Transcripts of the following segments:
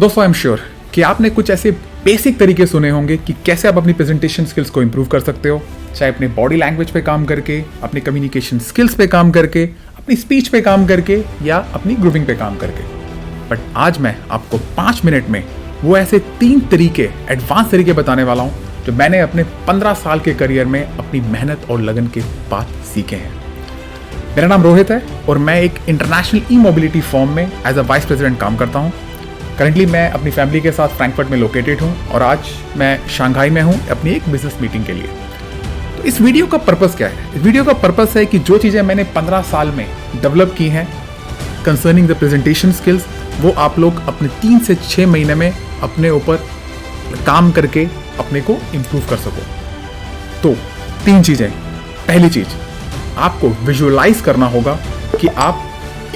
दोस्तों I am sure कि आपने कुछ ऐसे बेसिक तरीके सुने होंगे कि कैसे आप अपनी प्रेजेंटेशन स्किल्स को इंप्रूव कर सकते हो, चाहे अपने बॉडी लैंग्वेज पे काम करके, अपने कम्युनिकेशन स्किल्स पे काम करके, अपनी स्पीच पे काम करके या अपनी ग्रुपिंग पे काम करके। बट आज मैं आपको 5 मिनट में वो ऐसे 3 तरीके, एडवांस तरीके बताने वाला हूँ जो मैंने अपने 15 साल के करियर में अपनी मेहनत और लगन के बाद सीखे हैं। मेरा नाम रोहित है और मैं एक इंटरनेशनल ई मोबिलिटी फर्म में एज अ वाइस प्रेसिडेंट काम करता हूँ। करंटली मैं अपनी फैमिली के साथ फ्रैंकफर्ट में लोकेटेड हूँ और आज मैं शंघाई में हूँ अपनी एक बिजनेस मीटिंग के लिए। तो इस वीडियो का पर्पस क्या है? इस वीडियो का पर्पस है कि जो चीज़ें मैंने 15 साल में डेवलप की हैं कंसर्निंग द प्रेजेंटेशन स्किल्स, वो आप लोग अपने 3 से 6 महीने में अपने ऊपर काम करके अपने को इम्प्रूव कर सको। तो 3 चीज़ें। पहली चीज़, आपको विजुअलाइज करना होगा कि आप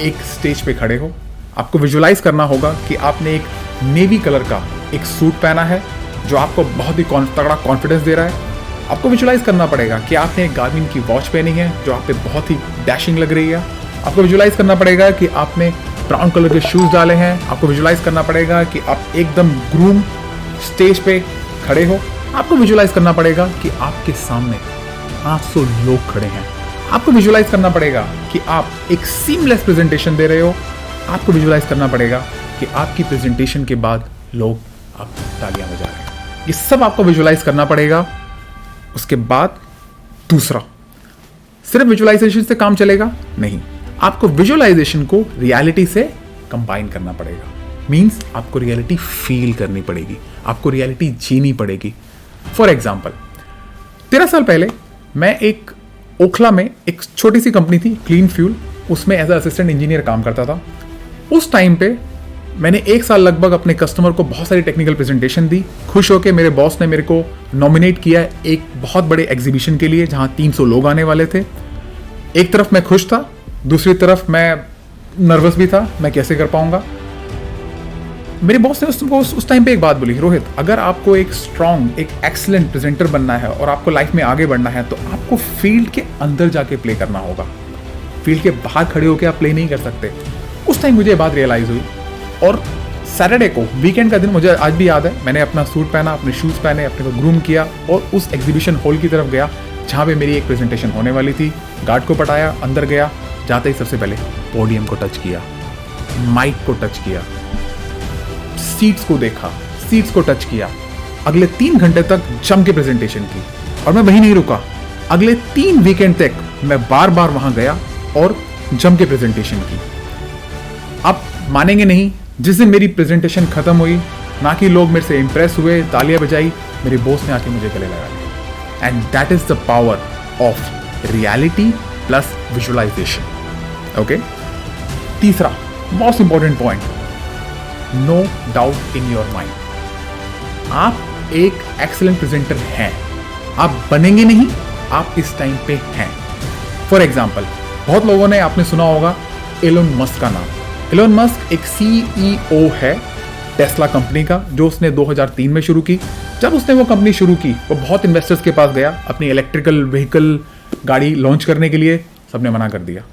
एक स्टेज पे खड़े हो। आपको विजुअलाइज करना होगा कि आपने एक नेवी कलर का एक सूट पहना है जो आपको बहुत ही तगड़ा कॉन्फिडेंस दे रहा है। आपको विजुअलाइज करना पड़ेगा कि आपने एक गार्मिन की वॉच पहनी है जो आप पे बहुत ही डैशिंग लग रही है। आपको विजुअलाइज करना पड़ेगा कि आपने ब्राउन कलर के शूज डाले हैं। आपको विजुअलाइज करना पड़ेगा कि आप एकदम ग्रूम स्टेज पे खड़े हो। आपको विजुअलाइज करना पड़ेगा कि आपके सामने 800 लोग खड़े हैं। आपको विजुअलाइज करना पड़ेगा कि आप एक सीमलेस प्रेजेंटेशन दे रहे हो। आपको विजुअलाइज करना पड़ेगा कि आपकी प्रेजेंटेशन के बाद लोग आपको तालियां बजा रहे हैं। ये सब आपको विजुअलाइज करना पड़ेगा। उसके बाद दूसरा, सिर्फ विजुअलाइजेशन से काम चलेगा नहीं, आपको विजुअलाइजेशन को रियलिटी से कंबाइन करना पड़ेगा। मींस आपको रियलिटी फील करनी पड़ेगी, आपको रियलिटी जीनी पड़ेगी। फॉर एग्जाम्पल, 13 साल पहले मैं एक ओखला में एक छोटी सी कंपनी थी क्लीन फ्यूल, उसमें एज असिस्टेंट इंजीनियर काम करता था। उस टाइम पे मैंने 1 साल लगभग अपने कस्टमर को बहुत सारी टेक्निकल प्रेजेंटेशन दी। खुश होकर मेरे बॉस ने मेरे को नॉमिनेट किया एक बहुत बड़े एग्जीबिशन के लिए जहां 300 लोग आने वाले थे। एक तरफ मैं खुश था, दूसरी तरफ मैं नर्वस भी था, मैं कैसे कर पाऊंगा। मेरे बॉस ने उस टाइम पे एक बात बोली, रोहित, अगर आपको एक स्ट्रॉन्ग, एक एक्सीलेंट प्रेजेंटर बनना है और आपको लाइफ में आगे बढ़ना है तो आपको फील्ड के अंदर जाके प्ले करना होगा। फील्ड के बाहर खड़े होकर आप प्ले नहीं कर सकते। उस टाइम मुझे ये बात रियलाइज हुई और सैटरडे को, वीकेंड का दिन, मुझे आज भी याद है, मैंने अपना सूट पहना, अपने शूज़ पहने, अपने को ग्रूम किया और उस एग्जीबिशन हॉल की तरफ गया जहाँ पे मेरी एक प्रेजेंटेशन होने वाली थी। गार्ड को पटाया, अंदर गया। जाते ही सबसे पहले पोडियम को टच किया, माइक को टच किया, सीट्स को देखा, सीट्स को टच किया। अगले 3 घंटे तक जम के प्रेजेंटेशन की और मैं वहीं नहीं रुका। अगले 3 वीकेंड तक मैं बार बार वहां गया और जम के प्रेजेंटेशन की। आप मानेंगे नहीं, जिस दिन मेरी प्रेजेंटेशन खत्म हुई, ना कि लोग मेरे से इंप्रेस हुए, तालियां बजाई, मेरे बॉस ने आके मुझे गले लगा लिया। And that is the power of reality plus visualization. Okay, तीसरा most important point, no doubt in your mind. आप एक एक्सीलेंट प्रेजेंटर हैं, आप बनेंगे नहीं, आप इस टाइम पे हैं। फॉर एग्जाम्पल, बहुत लोगों ने, आपने सुना होगा एलोन मस्क का नाम। एलोन मस्क एक CEO है टेस्ला कंपनी का, जो उसने 2003 में शुरू की। जब उसने वो कंपनी शुरू की, वो बहुत इन्वेस्टर्स के पास गया अपनी इलेक्ट्रिकल व्हीकल गाड़ी लॉन्च करने के लिए। सबने मना कर दिया।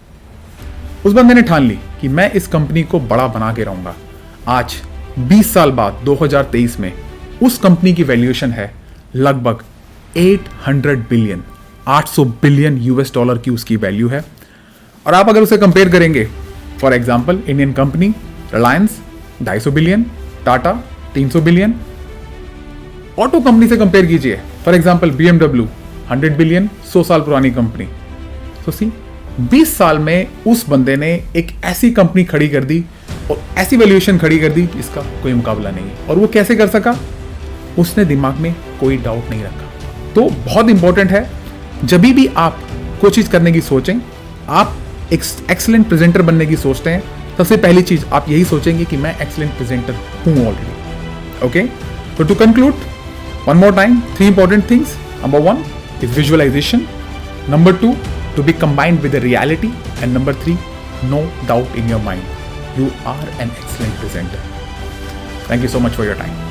उस बंदे ने ठान ली कि मैं इस कंपनी को बड़ा बना के रहूंगा। आज 20 साल बाद 2023 में उस कंपनी की वैल्यूएशन है लगभग 800 बिलियन, 800 बिलियन US डॉलर की उसकी वैल्यू है। और आप अगर उसे कंपेयर करेंगे, for example Indian company Reliance 250 billion, Tata 300 billion. Auto company से कंपेयर कीजिए, फॉर एग्जाम्पल BMW 100 बिलियन, 100 साल पुरानी कंपनी। तो सी 20 साल में उस बंदे ने एक ऐसी कंपनी खड़ी कर दी और ऐसी वैल्यूएशन खड़ी कर दी जिसका कोई मुकाबला नहीं है। और वो कैसे कर सका? उसने दिमाग में कोई डाउट नहीं रखा। तो बहुत इंपॉर्टेंट है, जब भी आप कोई चीज करने की सोचें, आप एक एक्सीलेंट प्रेजेंटर बनने की सोचते हैं, सबसे पहली चीज आप यही सोचेंगे कि मैं एक्सीलेंट प्रेजेंटर हूं ऑलरेडी। ओके, तो to conclude, one more time, 3 important things. Number 1 is visualization. Number 2, to be combined with the reality. And number 3, no doubt in your mind. You are an excellent presenter. Thank you so much for your time.